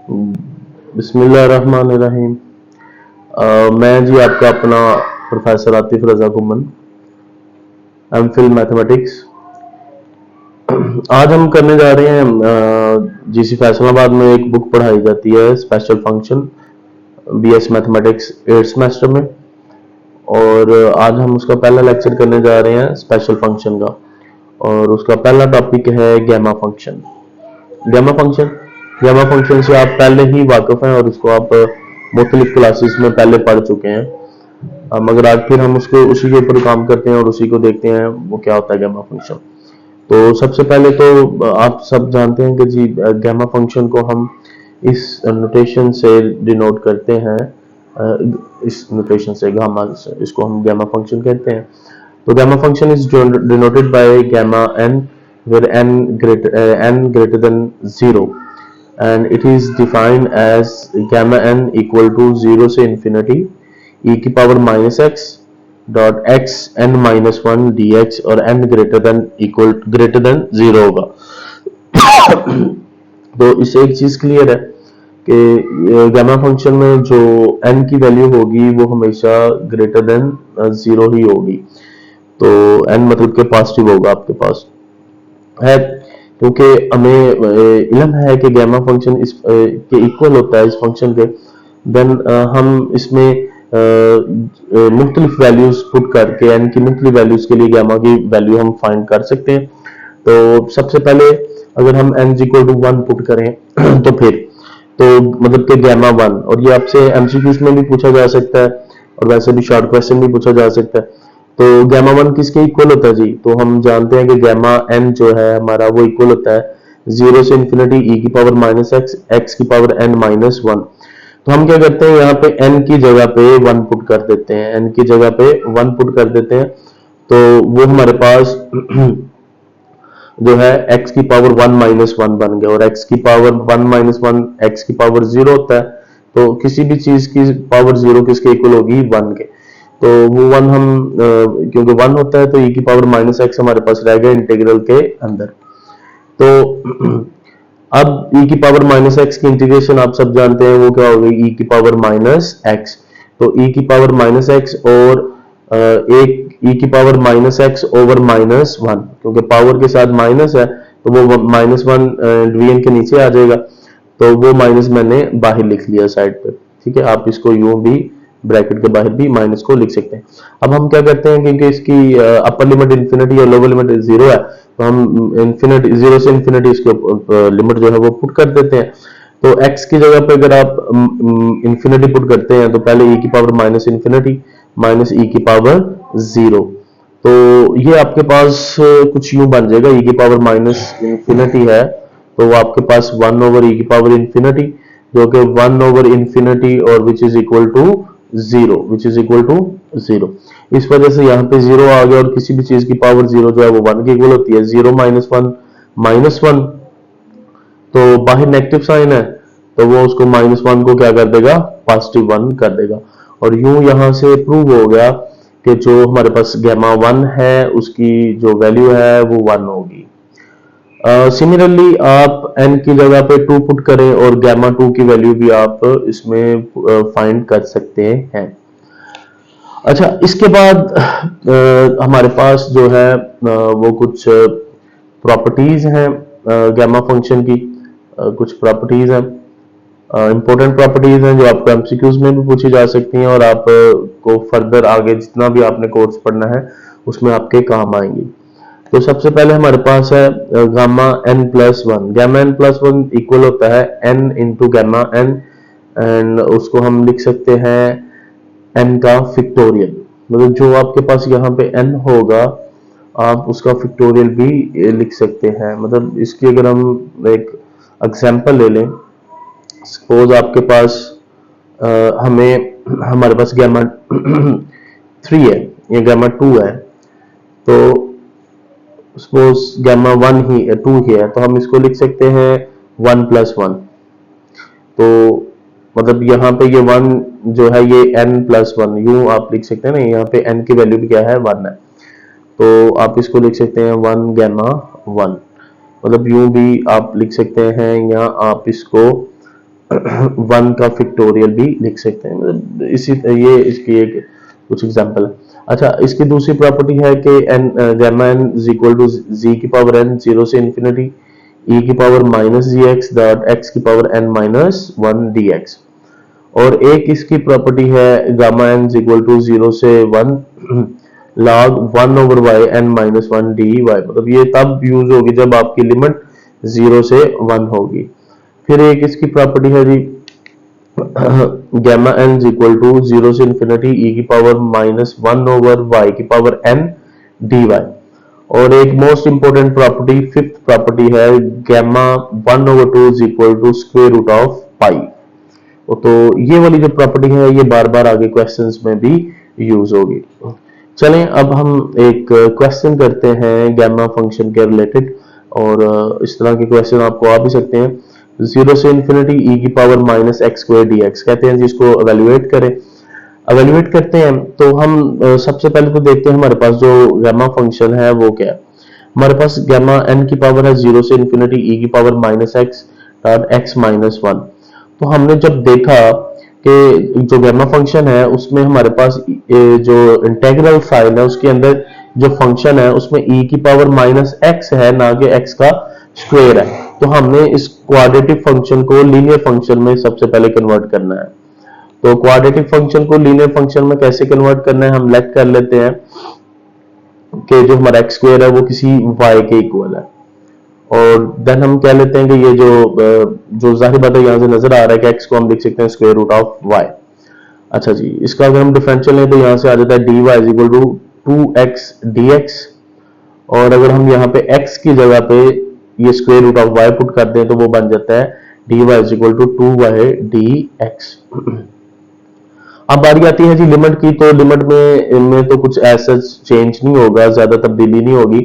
बिस्मिल्लाहिर्रहमानिर्रहीम। मैं जी आपका अपना प्रोफेसर आतिफ रजा गुमन, एमफिल मैथमेटिक्स। आज हम करने जा रहे हैं जीसी फैसलाबाद में एक बुक पढ़ाई जाती है special function, BS mathematics 8th semester में। और आज हम उसका पहला लेक्चर करने जा रहे हैं स्पेशल फंक्शन का, और उसका पहला टॉपिक है gamma function. Gamma function gamma function से आप पहले ही वाकिफ हैं और उसको आप मुख्तलिफ क्लासेस में पहले पढ़ चुके हैं। मगर आज फिर हम उसको उसी के ऊपर काम करते हैं और उसी को देखते हैं वो क्या होता है गैमा फंक्शन। तो सबसे पहले तो आप सब जानते हैं कि जी गैमा फंक्शन को हम इस नोटेशन से डिनोट करते हैं, इस नोटेशन से गामा से इसको हम गैमा फंक्शन कहते हैं। तो gamma function is denoted by gamma n, where n greater than 0, and it is defined as gamma n equal to 0 से infinity e की power minus x dot x n minus one dx, और n greater than 0 होगा। तो इससे एक चीज clear है कि गामा फंक्शन में जो n की वैल्यू होगी वो हमेशा ग्रेटर देन 0 ही होगी। तो n मतलब के पॉजिटिव होगा आपके पास है, क्योंकि हमें इल्म है कि गामा फंक्शन इस के इक्वल होता है इस फंक्शन के। देन हम इसमें मुख्तलिफ वैल्यूज पुट करके n की मुख्तलिफ वैल्यूज के लिए गामा की वैल्यू हम फाइंड कर सकते हैं। तो सबसे पहले अगर हम n इक्वल टू 1 पुट करें तो फिर तो मतलब कि गामा 1, और ये आपसे एमसीक्यूज में भी पूछा जा सकता है और वैसे भी शॉर्ट क्वेश्चन भी पूछा जा सकता है। तो गामा 1 किसके इक्वल होता है जी? तो हम जानते हैं कि गामा n जो है हमारा वो इक्वल होता है 0 से इन्फिनिटी e की पावर माइनस x की पावर n माइनस 1। तो हम क्या करते हैं, यहाँ पे n की जगह पे 1 पुट कर देते हैं, n की जगह पे 1 पुट कर देते हैं। तो वो हमारे पास जो है x की पावर 1 माइनस 1 बन गया, और x की पावर 1 माइनस 1 x की पावर 0 होता है। तो किसी भी चीज की पावर 0 किसके इक्वल होगी? 1 के। तो वो 1 हम क्योंकि 1 होता है तो e की पावर माइनस x हमारे पास रह गया इंटीग्रल के अंदर। तो अब e की पावर माइनस x की इंटीग्रेशन आप सब जानते हैं वो क्या हो गई? e की पावर माइनस x। तो e की पावर माइनस x और एक e की power minus x over minus 1, क्योंकि पावर के साथ माइनस है तो वो माइनस 1 डिवीजन के नीचे आ जाएगा। तो वो माइनस मैंने बाहर लिख लिया साइड पे, ठीक है। आप इसको यूं भी ब्रैकेट के बाहर भी माइनस को लिख सकते हैं। अब हम क्या करते हैं, क्योंकि इसकी अपर लिमिट इन्फिनिटी और लोअर लिमिट 0 है, तो हम इन्फिनिटी 0 से इन्फिनिटी इसके लिमिट जो है वो पुट कर देते हैं। तो x की जगह पे अगर आप इन्फिनिटी पुट करते हैं तो पहले e की power minus infinity minus e की पावर 0। तो ये आपके पास कुछ यूं बन जाएगा, e की पावर माइनस इन्फिनिटी है तो वो आपके पास 1 ओवर e की पावर इन्फिनिटी, जो कि 1 ओवर इन्फिनिटी और विच इज इक्वल टू 0। इस वजह से यहाँ पे 0 आ गया, और किसी भी चीज की पावर 0 जो है वो 1 की इक्वल होती है। 0 माइनस 1 माइनस 1, तो बाहर नेगेटिव साइन है तो वो उसको माइनस 1 को क्या कर देगा? पॉजिटिव 1 कर देगा। और यूं यहां से प्रूव हो गया कि जो हमारे पास गामा 1 है उसकी जो वैल्यू है वो 1 होगी। सिमिलरली आप n की जगह पे 2 पुट करें और गामा 2 की वैल्यू भी आप इसमें फाइंड कर सकते हैं। अच्छा, इसके बाद हमारे पास जो है वो कुछ प्रॉपर्टीज हैं गामा फंक्शन की। कुछ प्रॉपर्टीज हैं, इंपॉर्टेंट प्रॉपर्टीज हैं जो आपको एमसीक्यूज में भी पूछी जा सकती हैं और आप को फर्दर आगे जितना भी आपने कोर्स पढ़ना है उसमें आपके काम आएंगी। तो सबसे पहले हमारे पास है gamma n plus 1। Gamma n plus 1 equal होता है n into gamma n, and उसको हम लिख सकते हैं n का फिक्टोरियल। मतलब जो आपके पास यहाँ पे n होगा आप उसका फिक्टोरियल भी लिख सकते हैं। मतलब इसकी अगर हम एक एग्जांपल ले लें, सपोज आपके पास हमारे पास गामा 3 है या गामा 2 है, तो सपोज गामा 1 ही 2 ही है तो हम इसको लिख सकते हैं 1 प्लस 1। तो मतलब यहाँ पे ये 1 जो है ये n प्लस 1 यूं आप लिख सकते हैं ना, यहाँ पे n की वैल्यू भी क्या है? 1 है। तो आप इसको लिख सकते हैं 1 गामा 1। मतलब यूं भी आप लिख सकते हैं, या आप इसको 1 का फैक्टोरियल भी लिख सकते हैं। मतलब इसी ये इसकी एक कुछ एग्जांपल है। अच्छा, इसकी दूसरी प्रॉपर्टी है कि N gamma N is equal to G की पावर एन, जीरो से इन्फिनिटी ई की power minus G X dot X की power N minus one D X. और एक इसकी प्रॉपर्टी है gamma N is equal to zero से one log 1 over Y N minus one D Y. मतलब ये तब यूज होगी जब आपकी लिमिट 0 से 1 होगी। फिर एक इसकी प्रॉपर्टी है G gamma N is equal to zero से इंफिनिटी ई की power minus one over Y की पावर एन डी वाई। और एक most important property, fifth property है gamma 1 over two is equal to square root of pi. तो ये वाली जो प्रॉपर्टी है ये बार बार आगे क्वेश्चंस में भी यूज होगी। चलें अब हम एक क्वेश्चन करते हैं गामा फंक्शन के रिलेटेड, और इस तरह के क्वेश्चन आपको आ भी सकते हैं। जीरो से इन्फिनिटी ई की power minus x square D x कहते हैं जिसको एवेल्युएट करें। एवेल्युएट करते हैं तो हम सबसे पहले तो देखते हैं हमारे पास जो गामा फंक्शन है वो क्या है। हमारे पास गामा एन की पावर है जीरो से इन्फिनिटी ई की power minus x dot x minus one. तो हमने जब देखा कि जो गामा फंक्शन है उसमें हमारे पास जो इंटीग्रल फाइल है उसके अंदर जो फंक्शन है उसमें e की पावर माइनस एक्स है, ना कि x का स्क्वायर है। तो हमने इस क्वाड्रेटिक फंक्शन को लीनियर फंक्शन में सबसे पहले कन्वर्ट करना है। तो क्वाड्रेटिक फंक्शन को लीनियर फंक्शन में कैसे कन्वर्ट करना है, हम लेट कर लेते हैं कि जो हमारा एक्स स्क्वायर है वो किसी y के इक्वल है। और देन हम कह लेते हैं कि ये जो जाहिर बात है यहां से नजर आ रहा है कि x को हम लिख सकते हैं स्क्वायर रूट ऑफ y। अच्छा जी, इसका अगर हम डिफरेंशियल लें तो यहां से आ जाता है dy is equal to 2x dx। और अगर हम यहाँ पे x की जगह पे ये square root of y put कर दें तो वो बन जाता है dy is equal to 2y dx। अब बारी आती है जी लिमिट की। तो लिमिट में तो कुछ ऐसा चेंज नहीं होगा, ज्यादा तब्दीली नहीं होगी,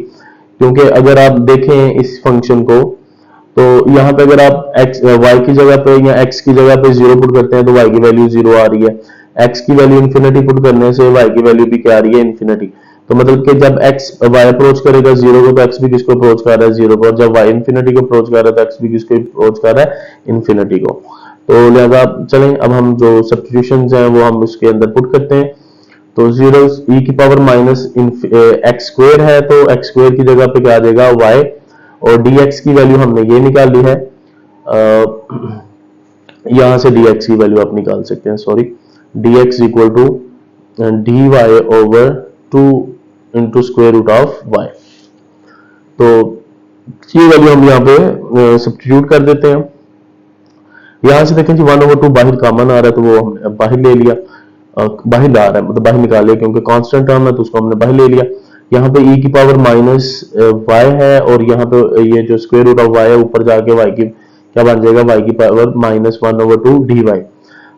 क्योंकि अगर आप देखें इस फंक्शन को तो यहाँ पे अगर आप x y की जगह पे या x की जगह पे जीरो पुट करते हैं तो y की वैल्यू जीरो आ रही है। x की वैल्यू इन्फिनिटी पुट करने से y की वैल्यू भी क्या आ रही है, इन्फिनिटी। तो मतलब कि जब x y अप्रोच करेगा जीरो को तो x भी किसको अप्रोच कर रहा है, जीरो को। और जब y इन्फिनिटी को अप्रोच कर रहा है तो x भी किसको अप्रोच कर रहा है, इन्फिनिटी को। तो लिहाजा चलें अब हम जो सब्स्टिट्यूशंस हैं वो हम उसके अंदर पुट करते हैं। तो जीरो ई की पावर माइनस एक्स स्क्वायर है तो एक्स स्क्वायर की जगह पे क्या आ जाएगा y, और dx की वैल्यू हमने ये निकाल ली है। यहां से dx की वैल्यू आप निकाल सकते हैं, sorry, dx equal to dy over 2 into square root of y। तो ये वैल्यू हम यहाँ पे सब्स्टिट्यूट कर देते हैं। यहां से देखें जी 1 ओवर 2 बाहर कॉमन आ रहा है तो वो हमने बाहर ले लिया, बाहर आ रहा है मतलब बाहर निकाल लिया, क्योंकि कांस्टेंट टर्म है तो उसको हमने बाहर ले लिया। यहाँ पे e की पावर माइनस y है और यहाँ पे ये जो स्क्वायर रूट ऑफ y है ऊपर जाके y की क्या बन जाएगा, y की power minus one over two D Y.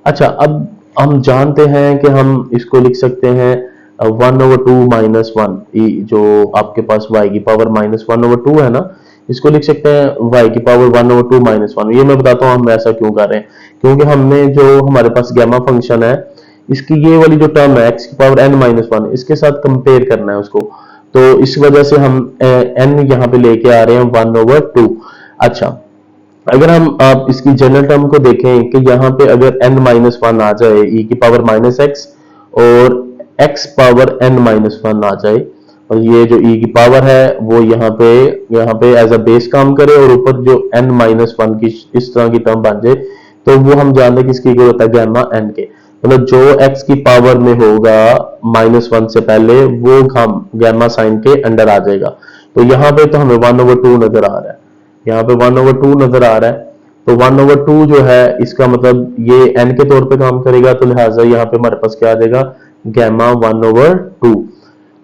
अच्छा, अब हम जानते हैं कि हम इसको लिख सकते हैं 1 ओवर टू माइनस वन, जो आपके पास y की power minus one over two है ना, इसको लिख सकते हैं y की power 1 over two minus one. ये मैं बताता हूँ हम ऐसा क्यों कर रहे हैं, क्योंकि हमने जो हमारे पास गामा फंक्शन है इसकी ये वाली जो टर्म है x की पावर n माइनस वन, इसके साथ कंपेयर करना है उसको। तो इस वजह से हम n यहाँ पे लेके आ रहे हैं 1 ओवर टू। अच्छा, अगर हम आप इसकी जनरल टर्म को देखें कि यहाँ पे अगर n माइनस वन आ जाए e की पावर माइनस एक्स और x power n minus one आ जाए, और ये जो e की पावर है वो यहाँ पे एज अ बेस काम करे और ऊपर जो n माइनस वन की इस तरह की टर्म बन जाए, तो वो हम जानते हैं किसकी इक्वल होता है, गामा n के। मतलब जो x की पावर में होगा माइनस वन से पहले वो हम गामा साइन के अंडर आ जाएगा। तो यहाँ पे तो हमें 1 ओवर टू नजर आ रहा है, यहाँ पे 1 ओवर टू नजर आ रहा है। तो 1 ओवर टू जो है इसका मतलब ये n के तौर पे काम करेगा, तो लिहाजा यहाँ पे हमारे पास क्या आ जाएगा, गामा 1 ओवर टू।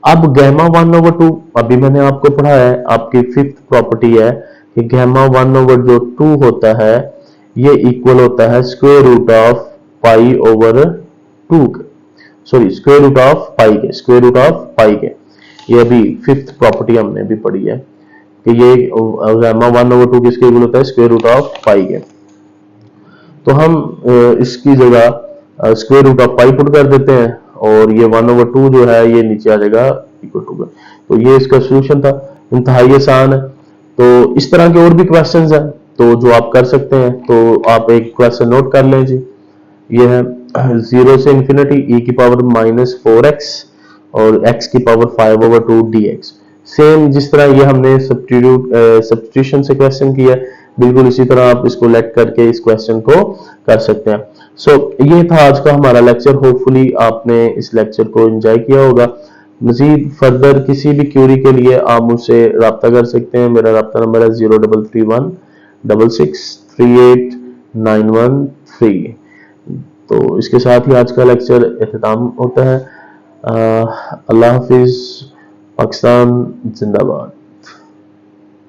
अब गामा 1 ओवर टू अभी मैंने आपको पढ़ाया है, आपकी फिफ्थ प्रॉपर्टी है कि गामा 1 ओवर जो टू होता है ये इक्वल होता है square root of pi over two, sorry square root of pi के, स्क्वायर रूट ऑफ पाई के। ये अभी फिफ्थ प्रॉपर्टी हमने भी पढ़ी है कि ये गामा 1 ओवर टू किसके इक्वल होता है, स्क्वायर रूट ऑफ पाई के। तो हम इसकी जगह square root of pi put कर देते हैं और ये 1 ओवर टू जो है ये नीचे आ जाएगा इक्वल टू। तो ये इसका सोल्यूशन था, इंतहाई आसान है। तो इस तरह के और भी क्वेश्चंस हैं, तो जो आप कर सकते हैं, तो आप एक क्वेश्चन नोट कर लें जी। ये है 0 से इंफिनिटी e की पावर -4x और x की पावर 5/2 dx। सेम जिस तरह ये हमने सब्स्टिट्यूशन से क्वेश्चन किया है, बिल्कुल इसी तरह आप इसको लेट करके इस क्वेश्चन को कर सकते हैं। सो ये था आज का हमारा लेक्चर। होपफुली आपने इस लेक्चर को एंजॉय किया होगा। मजीद फर्दर किसी भी क्यूरी के लिए आप मुझसे रब्ता कर सकते हैं। मेरा रब्ता नंबर है 0331663891 3। तो इसके साथ ही आज का लेक्चर इख्तिताम होता है। अल्लाह हाफिज। पाकिस्तान जिंदाबाद।